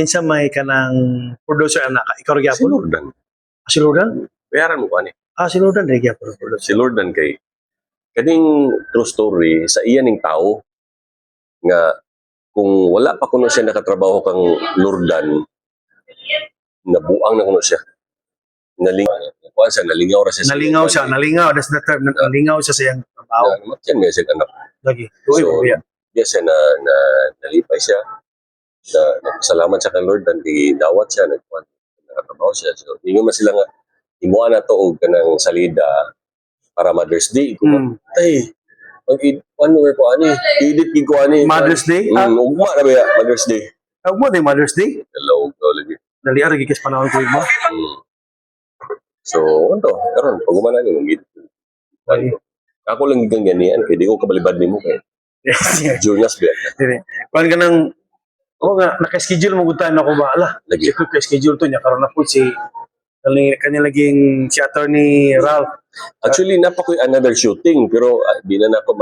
Minsan may ka ng producer anak, ikaw rin Si gyapon? Lordan. Si Lordan? Bayaran mo pa ni. Si Lordan rin gyapon ang producer. Si Lordan kay kaning true story sa iya ning tao nga kung wala pa kuno siya nakatrabaho kang Lordan, nabuang na kuno siya. Nalingaw ra siya. Nalingaw, that's the term. Nalingaw siya sa iyang trabaho. Matyan niya siya anak. Lagi. Uy, So, kuya. yes, nalipay siya. Salamat sa kay Lordan, di dawat siya, nakatrabaho siya. So, hindi man sila nga, himuan na to og kanang salida para Mother's Day. Ay, edit ko ani. Mother's Day? Ugma na ba ya, Mother's Day? Huwag mo din Mother's Day. Hello, lagi. Dali ara gikas panahon ko mo. So, ano, karon pag umana ni mong edit. Ako lang gigang ganyan, kaya di ko kabalibad nimo kay. Yes. Juniors ba? Kuan ka nang naka-schedule mo gutan ako ba? Ala, Lagi. schedule to niya karon na po si kanya laging si attorney Ralph. Actually, napakoy another shooting, pero di na ako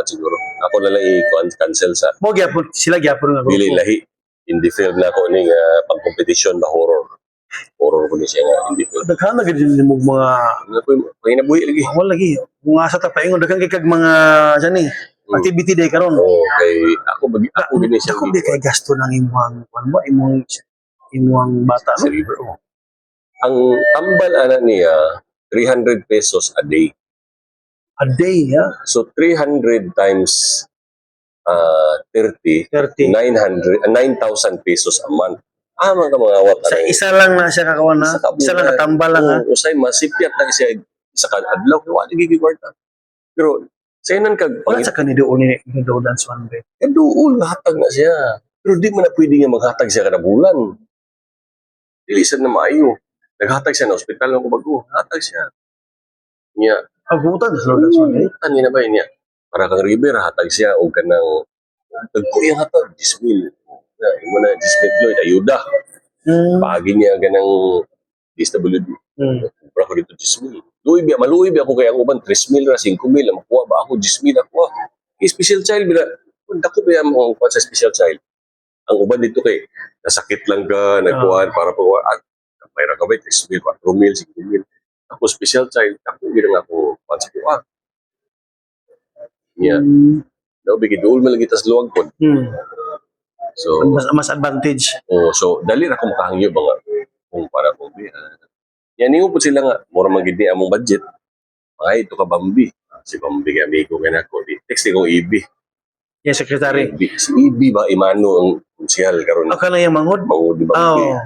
siguro. Ako na lang i-cancel sa Mo gyapon sila gyapon nga Dili lahi. Hindi film na ako ning pang-competition ba horror. Horror ko ni siya nga hindi film. Daghan na gid mo mga Panginabuhi lagi. wala lagi. Kung asa ta paingon daghan kay kag mga jani activity day karon. Okay, ako gini siya. Ako di kay gasto nang imong mo imong bata Sa no. river. Ang tambal ana niya 300 pesos a day. A day, yeah. So 300 times 30, 30. 9,000 pesos a month. Mga awat. Sa isa lang na siya kakawan na. Isa lang katambal lang ha. Usay masipyat na siya sa adlaw wala gigigwarta. Pero sa inan kag Wala sa kanila ni dance one day. duol hatag na siya. Pero di man na pwede nga maghatag siya kada bulan. Dili sad na maayo. Naghatag siya na ospital ng Kubago. Hatag siya. Niya, Agutan sa dance one day. ano na ba niya? Para kang river, hatag siya o kanang tagkuyang hatag, 10,000. Imo na 10,000 Lloyd, ayuda. Pagi niya ganang DSWD. Para ko dito 10,000. Maluwi biya ako kaya ang uban 3,000 ra 5,000 makuha ba ako 10,000 ako. Special child bila dako ba mo sa special child. Ang uban dito kay nasakit lang ka, nagkuhan para po mayra ka ba 3,000, 4,000, 5,000. Ako special child, ako ginang ako pansa ko Yeah. No, bigidul man lagi tas luwag pod. So mas advantage. so dali ra ko makahangyo ba nga kung para ko yan ningo po sila nga mura man gid ni among budget. Ay ito ka Bambi. Si Bambi kay amigo kana ko di text ko EB. Yes, secretary. Si EB ba Imano ang konsyal karon. Ako na yung mangod. Di Bambi. Oh.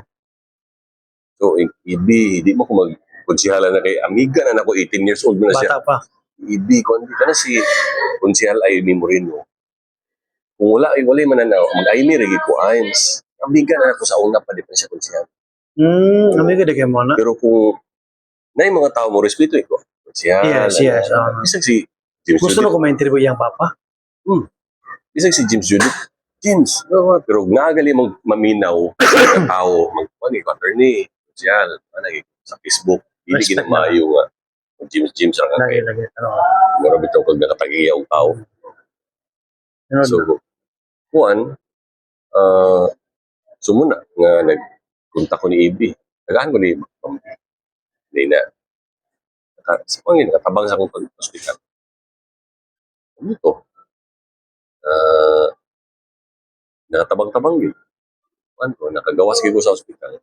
So EB di mo ko mag konsyala na kay amiga na nako 18 years old na siya. Bata pa. EB kundi kana si konsyal ay ni Moreno. Kung wala man na mag-aymi rin ko ayms. Amiga na ako sa una pa di pa siya konsyal. Amiga de kay mo na. Pero kung na yung mga tao mo respeto ko. Konsyal. Yes. Isang si James Gusto na Judith. ko ma-interview yung papa. Isang si James Judith. James. Pero nagali mong maminaw sa tao. Magpani ko attorney. Konsyal. Sa Facebook. Hindi Respect ginamayo nga. James ang Lagi. Mura bitaw kag nakatagiya ang tao. So, kuan, sumuna nga nagpunta ko ni EB. Tagaan ko ni Bambi. Hindi na. Sa pangin, nakatabang sa akong pag-hospital. Ano to? Nakatabang-tabang yun. Ano, nakagawas ko sa hospital.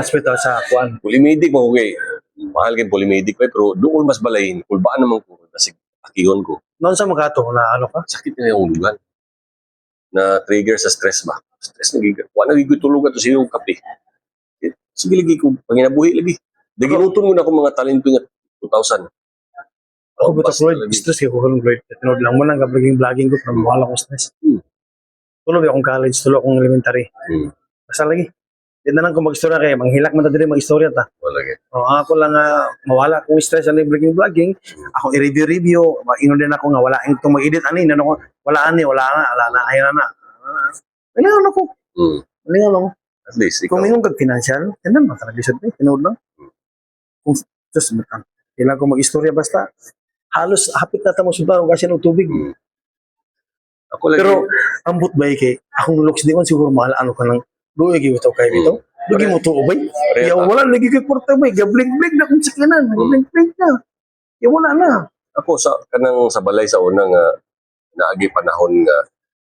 Hospital sa kuan. Pulimedic mo, okay. Mahal kayo pulimedic ko, pero doon mas balayin. Kulbaan naman ko. Kasi akihon ko. Noon sa Makato na ano ka? Sakit na yung lugan. Na trigger sa stress ba? Stress na giga. Wala nagiging tulugan to sa iyong kape. Sige lagi ko, panginabuhi lagi. Daginuton mo na akong mga talento nga 2,000. Ako buta Floyd, stress kay ko Floyd. Tinod lang mo lang vlogging ko from wala ko stress. Tuloy akong college, tuloy akong elementary. Basta lagi. Di na lang kung mag-istorya kayo, manghilak man ta diri mag-istorya ta. Wala lagi. Ako lang mawala akong stress sa vlogging. Ako i-review, maingon din ako nga wala itong mag-edit ani, wala na, ayun na. Malingon ako. Malingon ako. At least, Kung ikaw. mingon kag financial, tinan mo talaga siya, tinod lang. Kung just kailangan ko mag-istorya basta halos hapit na tamo sundan kasi ng tubig. Ako lagi. Pero ambot ba kay akong looks di man siguro mahal ano ka ng Duwe gyud to kay bitaw. Dugi mo to ubay. Ya wala lagi kay kwarta bay, gabling-bling na kung sakyanan, gabling-bling na. Ya wala na. Ako sa balay sa una nga naagi panahon nga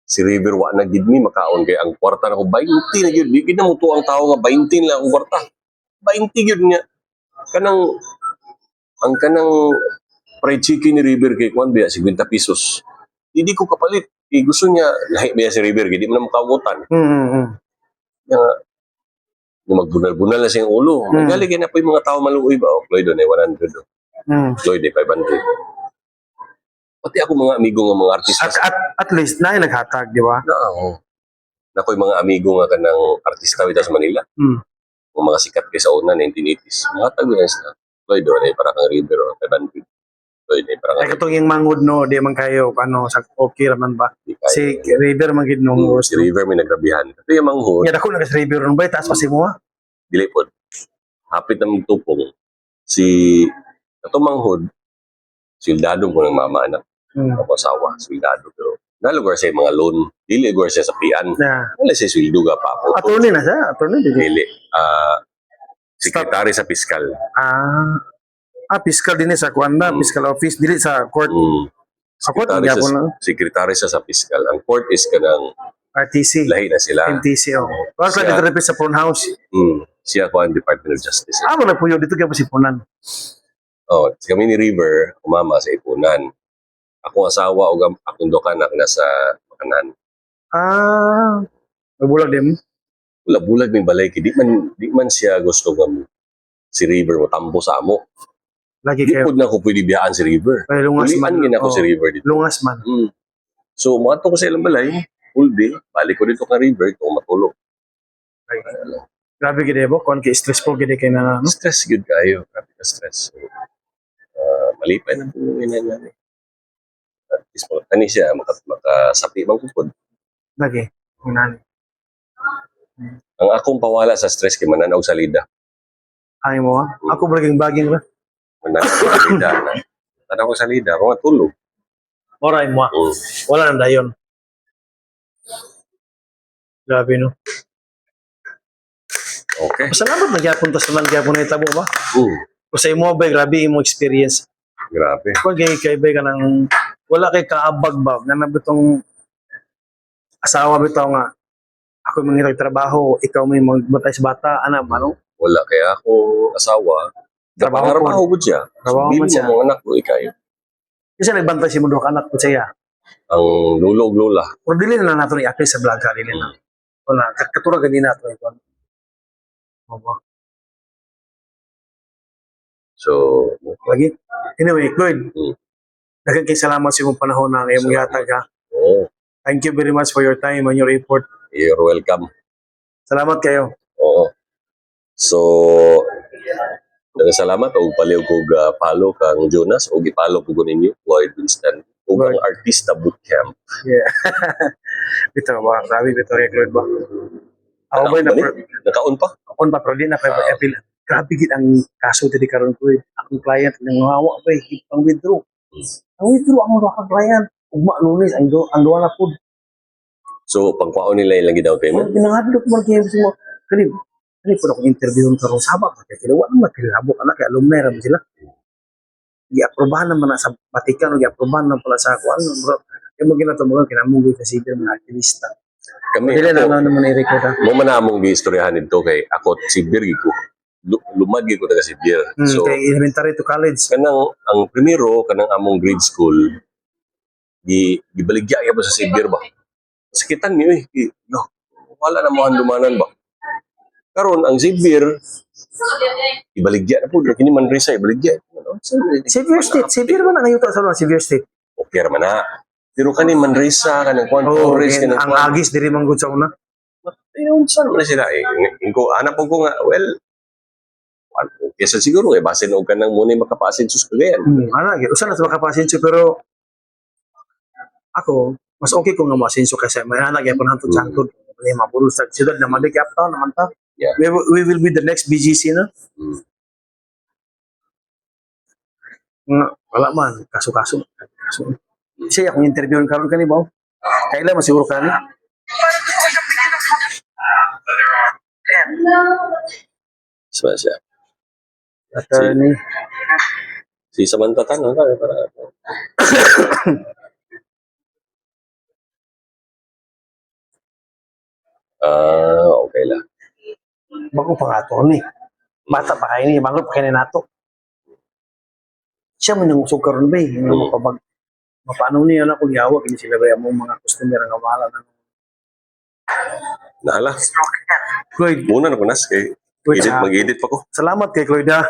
si River wa na gid mi makaon kay ang kwarta na ko 20 na gyud. Di gid na mo ang tao nga 20 lang ang kwarta. 20 gyud nga. Kanang fried chicken ni River kay kwan biya 50 pesos. Hindi ko kapalit. Gusto niya lahi biya si River gid di man makautan. Yung magbunal-bunal na siyang ulo. Magaling na po yung mga tao maluoy ba? O, Lloyd, doon 100. Lloyd, 500. Pati ako mga amigo nga mga artista. At least, na yung naghatag, di ba? Na ako yung mga amigo nga kanang artista dito sa Manila. Yung mga sikat kayo sa una, 1980s. Mahatag yun sila. Lloyd, doon para kang River, 500. Lloyd, para kang ay katong yung mangod no, di man kayo, sa okay raman ba? Si River man gid no. Si River may nagrabihan. Ito yung manghod. Nga dako na si River ron ba, taas pa si mo ha? Dili po. Hapit na magtupong. Si ito manghod, sildado ko ng mama anak. Ako asawa, sildado. Pero nalugar siya yung mga loan. Dili lugar siya sa pian. Wala siya sildo ga pa po. Attorney na siya? Attorney dili. Sekretary sa piskal. Piskal din sa Kwanda, piskal office, dili sa court. Sa court, sekretary sa piskal. Ang court is kanang RTC. Lahi na sila. MTC, oh. Kasi dito rin sa Phone House. Siya ko ang Department of Justice. Wala po yun. Dito kaya po si Punan. Kami ni River, umama sa Ipunan. Akong asawa o akong dokanak nasa Makanan. Mabulag din. Bulag may balay. Di man siya gusto nga si River mo tambo sa amo. Lagi Di kayo. po na ako pwede biyaan si River. Ay, lungas man. Ulian ako si River dito. Lungas man. So, mga ko sa ilang balay, full day, balik ko dito ka River, kung matulog. Grabe gede po, kung stressful gede kayo na, no? Stress good kayo. Grabe ka stress. So, malipay na po yun na yan. At least mo, kani siya, makasapi bang kupod. Lagi. Unani. Ang akong pawala sa stress kay mananaw sa lida. Ay mo ha? Ako baging ba? Mananaw sa lida. Mananaw ko sa lida, ako matulog. Oray mo ha? Wala nang dayon. Grabe no? Okay. Salamat nagyapon tas naman gyapon na itabo ba? Kasi mo ba grabe imong experience. Grabe. Kung kay bay ka nang wala kay kaabag ba nga nabitong asawa bitaw nga ako mangitag trabaho, ikaw may magbantay sa bata, ano? Wala kaya ako asawa. Trabaho ko siya. Sabihin mo mga anak ko ikayo. Kasi nagbantay si Mundo anak ko siya. Ang lulo ug lola. Pero dili na nato ni sa vlog ka dili na. Wala katura gani nato ito. So, lagi. Anyway, good. Daghang kay salamat sa imong panahon na imong gihatag ha. Thank you very much for your time and your effort. You're welcome. Salamat kayo. Oo. So, salamat o paliw ko follow kang Jonas o gipalo ko ninyo Lloyd Winston o ang Artista Bootcamp. Yeah. Bito ba? Grabe bito record ba? Ako ba na nakaon pa? On pa pero di na pa appeal. Grabe gid ang kaso dito karon ko. Akong client nang hawa ba pang withdraw. Ang withdraw ang mga client. Ugma lunes ang duwa na food. So, pangkwaon nila ilang down payment? Pinangadlok mo kaya mo. Kani po akong interview karon sabak kay wala man kilabok anak kay alumni ra sila. Gi-aprobahan naman na sa Vatican o gi-aprobahan naman pala sa kuan bro. Kaya mo ginatumugan kinamugoy sa civil mga aktivista. Kami dili na naman i-record. Mo man among giistoryahan nito kay ako si Birgi ko. Lumad ko taga si Bir. So kay elementary to college. Kanang ang primero kanang among grade school gibaligya gyud sa Sibir ba. Sakitan niyo no. Wala na mo handumanan ba. Karon ang Sibir ibaligya na po kini Manresa ibaligya. Severe State, Sibir man ang yuta sa Severe State. Okay ra man na. Pero kani Manresa kanang kwan Torres kanang ang agis diri man gud sa una. Ayun saan man sila Inko anak ko nga well kesa siguro basin og kanang muna makapasin sus kagayan. Ana gyud usa na sa makapasin pero ako mas okay kung nga masinso kasi may anak gyapon hantod sa hantod. May mapuro sa siyudad na mali kay uptown naman ta. Yeah. We will be the next BGC na. Wala man kaso. Siya akong interviewin karon kani ba? Kailan masiguro kani? Sama siya. Attorney. Si Samantha Tan, ano tayo para? Okay lang. Bago pa nga attorney. Bata pa kayo niya. Bago pa kayo na nato. Siya man nang usog karon ba eh. Yung mapabag. Mapano niya na kung yawag. Hindi sila ba yung mga customer ang awala na. Nahala. Cloyd. Muna na ko nas kay Cloyd, mag-edit pa ko. salamat kay Cloyd ha.